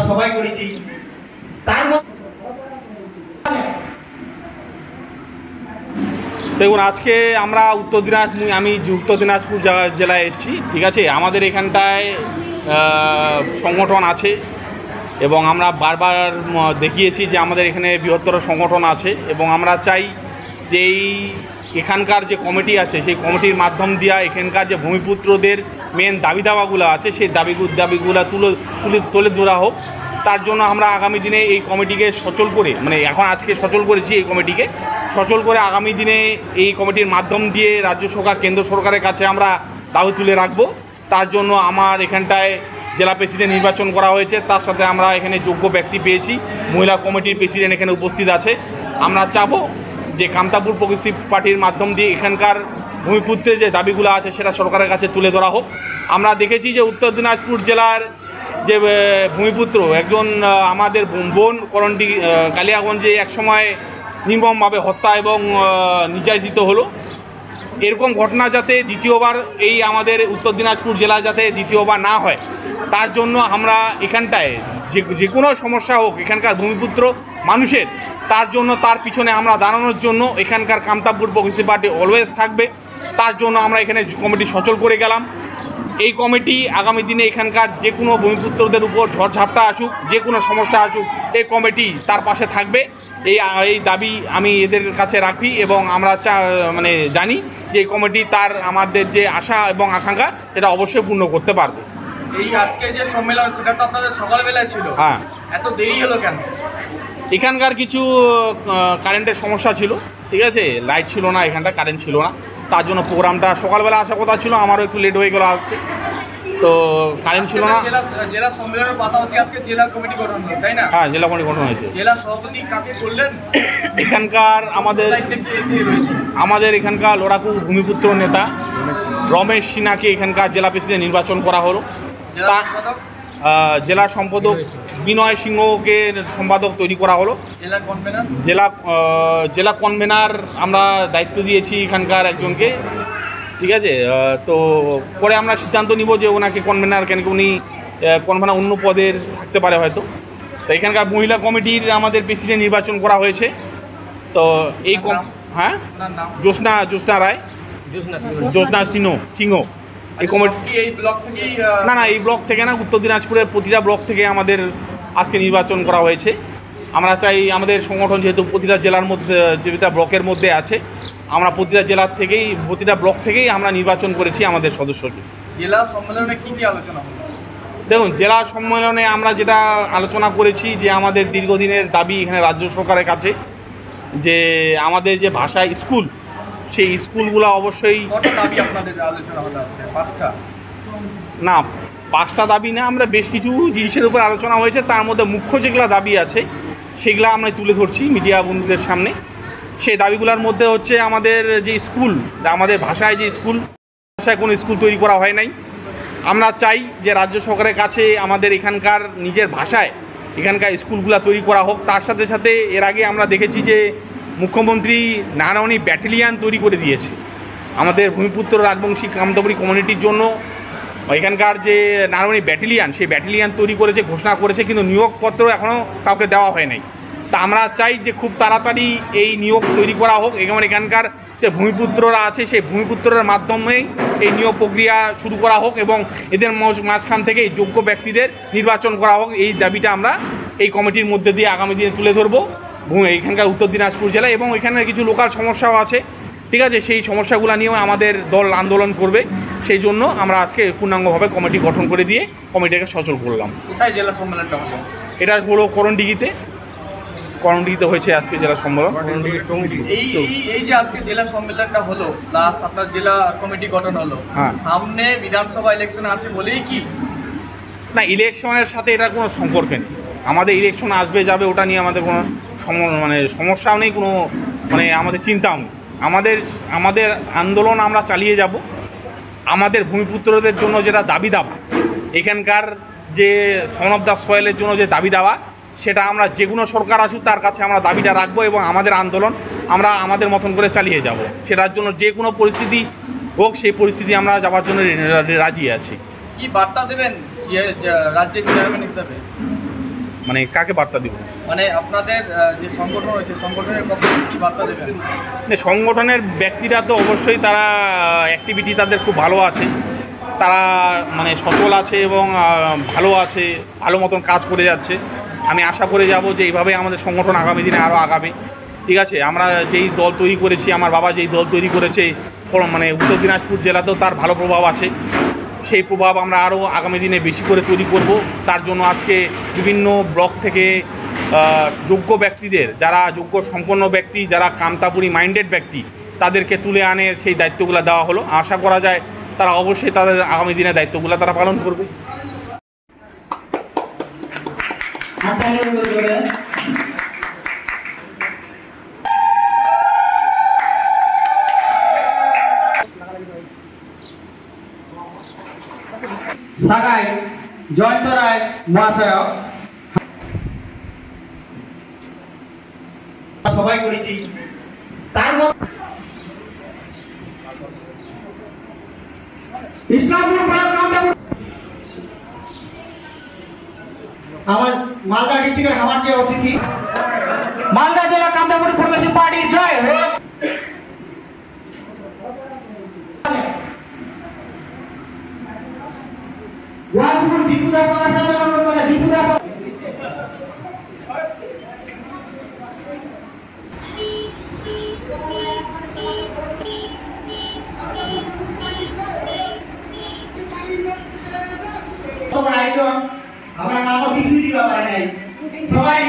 সবাই করেছি। তার মধ্যে দেখুন, আজকে আমরা আমি উত্তর দিনাজপুর জেলায় এসেছি। ঠিক আছে, আমাদের এখানটায় সংগঠন আছে এবং আমরা বারবার দেখিয়েছি যে আমাদের এখানে বৃহত্তর সংগঠন আছে এবং আমরা চাই যে এখানকার যে কমিটি আছে সেই কমিটির মাধ্যম দিয়ে এখানকার যে ভূমিপুত্রদের মেন দাবিগুলো আছে সেই দাবিগুলো তুলে ধরা হোক। তার জন্য আমরা আগামী দিনে এই কমিটিকে সচল করে, আজকে সচল করেছি, এই কমিটিকে সচল করে আগামী দিনে এই কমিটির মাধ্যম দিয়ে রাজ্য সরকার, কেন্দ্র সরকারের কাছে আমরা দাবি তুলে রাখবো। তার জন্য আমার এখানটায় জেলা প্রেসিডেন্ট নির্বাচন করা হয়েছে, তার সাথে আমরা এখানে যোগ্য ব্যক্তি পেয়েছি, মহিলা কমিটির প্রেসিডেন্ট এখানে উপস্থিত আছে। আমরা চাবো যে কামতাপুর প্রগ্রেসিভ পার্টির মাধ্যম দিয়ে এখানকার ভূমিপুত্রের যে দাবিগুলো আছে সেটা সরকারের কাছে তুলে ধরা হোক। আমরা দেখেছি যে উত্তর দিনাজপুর জেলার যে ভূমিপুত্র একজন আমাদের বোন কালিয়াগঞ্জে একসময় নির্মমভাবে হত্যা এবং নির্যাতিত হলো। এরকম ঘটনা যাতে দ্বিতীয়বার এই আমাদের উত্তর দিনাজপুর জেলা যাতে দ্বিতীয়বার না হয়, তার জন্য আমরা এখানটায় যে কোনো সমস্যা হোক এখানকার ভূমিপুত্র মানুষের, তার জন্য তার পিছনে আমরা দাঁড়ানোর জন্য এখানকার কামতাপুর প্রগ্রেসিভ পার্টি অলওয়েজ থাকবে। তার জন্য আমরা এখানে কমিটি সচল করে গেলাম। এই কমিটি আগামী দিনে এখানকার যে কোনো ভূমিপুত্রদের উপর ঝড়ঝাপটা আসুক, যে কোনো সমস্যা আসুক, এই কমিটি তার পাশে থাকবে। এই দাবি আমি এদের কাছে রাখি এবং আমরা জানি যে এই কমিটি আমাদের যে আশা এবং আকাঙ্ক্ষা এটা অবশ্যই পূর্ণ করতে পারবে। এই আজকে যে সম্মেলন সেটা তো আপনাদের সকালবেলায় ছিল, হ্যাঁ, এত দেরি হলো কেন? এখানকার কিছু কারেন্টের সমস্যা ছিল, ঠিক আছে, লাইট ছিল না, এখানটা কারেন্ট ছিল না, তার জন্য প্রোগ্রামটা সকালবেলা আসার কথা ছিল, আমারও একটু লেট হয়ে গেল আসতে, তো কারেন্ট ছিল না। জেলা সম্মেলনের পাশাপাশি আজকে জেলা কমিটি গঠন হলো, তাই না? হ্যাঁ, জেলা কমিটি গঠন হয়েছে। জেলা সভাপতি কাকে করলেন? এখানকার আমাদের এখানকার লড়াকু ভূমিপুত্র নেতা রমেশ সিনহাকে এখানকার জেলা প্রেসিডেন্ট নির্বাচন করা হলো। জেলা সম্পাদক বিনয় সিংহকে সম্পাদক তৈরি করা হলো। জেলা কনভেনার আমরা দায়িত্ব দিয়েছি এখানকার একজনকে, ঠিক আছে। তো পরে আমরা সিদ্ধান্ত নিব যে ওনাকে কনভেনার, কেন কি উনি কনভেনার অন্য পদের থাকতে পারে হয়তো। তো এখানকার মহিলা কমিটির আমাদের প্রেসিডেন্ট নির্বাচন করা হয়েছে। তো এই হ্যাঁ, জ্যোৎস্না রায়, জ্যোৎস্না সিংহ। এই কমিটি না, এই ব্লক থেকে না, উত্তর দিনাজপুরের প্রতিটা ব্লক থেকে আমাদের আজকে নির্বাচন করা হয়েছে। আমরা চাই আমাদের সংগঠন যেহেতু প্রতিটা জেলার মধ্যে, যেটা ব্লকের মধ্যে আছে, আমরা প্রতিটা ব্লক থেকেই আমরা নির্বাচন করেছি আমাদের সদস্যকে। জেলা সম্মেলনে কী আলোচনা হলো? দেখুন, জেলা সম্মেলনে আমরা যেটা আলোচনা করেছি যে আমাদের দীর্ঘদিনের দাবি এখানে রাজ্য সরকারের কাছে, যে আমাদের যে ভাষা স্কুল, সেই স্কুলগুলো অবশ্যই না, 5টা দাবি না, আমরা বেশ কিছু জিনিসের উপর আলোচনা হয়েছে। তার মধ্যে মুখ্য যেগুলো দাবি আছে সেগুলো আমরা তুলে ধরছি মিডিয়া বন্ধুদের সামনে। সেই দাবিগুলোর মধ্যে হচ্ছে আমাদের যে স্কুল, আমাদের ভাষায় যে স্কুল, ভাষায় কোনো স্কুল তৈরি করা হয় নাই। আমরা চাই যে রাজ্য সরকারের কাছে আমাদের এখানকার নিজের ভাষায় এখানকার স্কুলগুলো তৈরি করা হোক। তার সাথে সাথে এর আগে আমরা দেখেছি যে মুখ্যমন্ত্রী নারায়ণী ব্যাটালিয়ান তৈরি করে দিয়েছে আমাদের ভূমিপুত্র রাজবংশী কামতাপুরী কমিউনিটির জন্য। এখানকার যে নারায়ণী ব্যাটালিয়ান, সেই ব্যাটালিয়ান তৈরি করেছে, ঘোষণা করেছে, কিন্তু নিয়োগপত্র এখনও কাউকে দেওয়া হয় নাই। তা আমরা চাই যে খুব তাড়াতাড়ি এই নিয়োগ তৈরি করা হোক এবং এখানকার যে ভূমিপুত্ররা আছে সেই ভূমিপুত্রের মাধ্যমেই এই নিয়োগ প্রক্রিয়া শুরু করা হোক এবং এদের মাঝখান থেকে যোগ্য ব্যক্তিদের নির্বাচন করা হোক। এই দাবিটা আমরা এই কমিটির মধ্যে দিয়ে আগামী দিনে তুলে ধরবো এখানকার উত্তর দিনাজপুর জেলায়। এবং এখানে কিছু লোকাল সমস্যাও আছে, ঠিক আছে, সেই সমস্যাগুলো নিয়েও আমাদের দল আন্দোলন করবে। সেই জন্য আমরা আজকে পূর্ণাঙ্গভাবে কমিটি গঠন করে দিয়ে কমিটিকে সচল করলাম। কোথায় জেলা সম্মেলনটা হলো? এটা হলো করণডিগিতে হয়েছে আজকে জেলা সম্মেলন। এই যে আজকে জেলা সম্মেলনটা হলো, প্লাস আপনার জেলা কমিটি গঠন হলো, সামনে বিধানসভা ইলেকশন আছে বলেই কি? না, ইলেকশনের সাথে এটা কোনো সম্পর্ক নেই। আমাদের ইলেকশন আসবে যাবে ওটা নিয়ে আমাদের কোনো সমস্যাও নেই, কোনো আমাদের চিন্তাও নেই। আমাদের আন্দোলন আমরা চালিয়ে যাব। আমাদের ভূমিপুত্রদের জন্য যেটা দাবি দাওয়া, এখানকার যে সন অফ দ্য সয়েলের জন্য যে দাবি দেওয়া, সেটা আমরা যে কোনো সরকার আসুক তার কাছে আমরা দাবিটা রাখবো এবং আমাদের আন্দোলন আমরা আমাদের মতন করে চালিয়ে যাব। সেটার জন্য যে কোনো পরিস্থিতি হোক, সেই পরিস্থিতি আমরা যাওয়ার জন্য রাজি আছি। কি বার্তা দেবেন রাজ্যের চেয়ারম্যান হিসাবে? মানে কাকে বার্তা দিব? মানে আপনাদের যে সংগঠন রয়েছে সংগঠনের পক্ষে কি বার্তা দেবেন? সংগঠনের ব্যক্তিরা তো অবশ্যই তারা অ্যাক্টিভিটি তাদের খুব ভালো আছে, তারা মানে সচল আছে এবং ভালো আছে, ভালো মতন কাজ করে যাচ্ছে। আমি আশা করে যাব যে এইভাবে আমাদের সংগঠন আগামী দিনে আরও আগাবে। ঠিক আছে, আমরা যেই দল তৈরি করেছি, আমার বাবা যেই দল তৈরি করেছে, মানে উত্তর দিনাজপুর জেলাতেও তার ভালো প্রভাব আছে। সেই প্রভাব আমরা আরও আগামী দিনে বেশি করে তৈরি করব। তার জন্য আজকে বিভিন্ন ব্লক থেকে যোগ্য ব্যক্তিদের, যারা যোগ্য সম্পন্ন ব্যক্তি, যারা কামতাপুরি মাইন্ডেড ব্যক্তি, তাদেরকে তুলে আনে সেই দায়িত্বগুলো দেওয়া হলো। আশা করা যায় তারা অবশ্যই তাদের আগামী দিনের দায়িত্বগুলো তারা পালন করবে। সাগাই জয়ন্ত রায় মহাশয় সবাই করেছি। তার মধ্যে ইসলামপুর আমার মালদা ডিস্ট্রিক্টের আমার যে অতিথি, মালদা জেলা কামতাপুর প্রবাসী পার্টির জয় হোক। ওয়ানপুর দীপু দাস সাথে অনুরোধ করে, দীপু দাস আয়োজন আমরা কাউকে কিছু দিতে পারি নাই সবাই।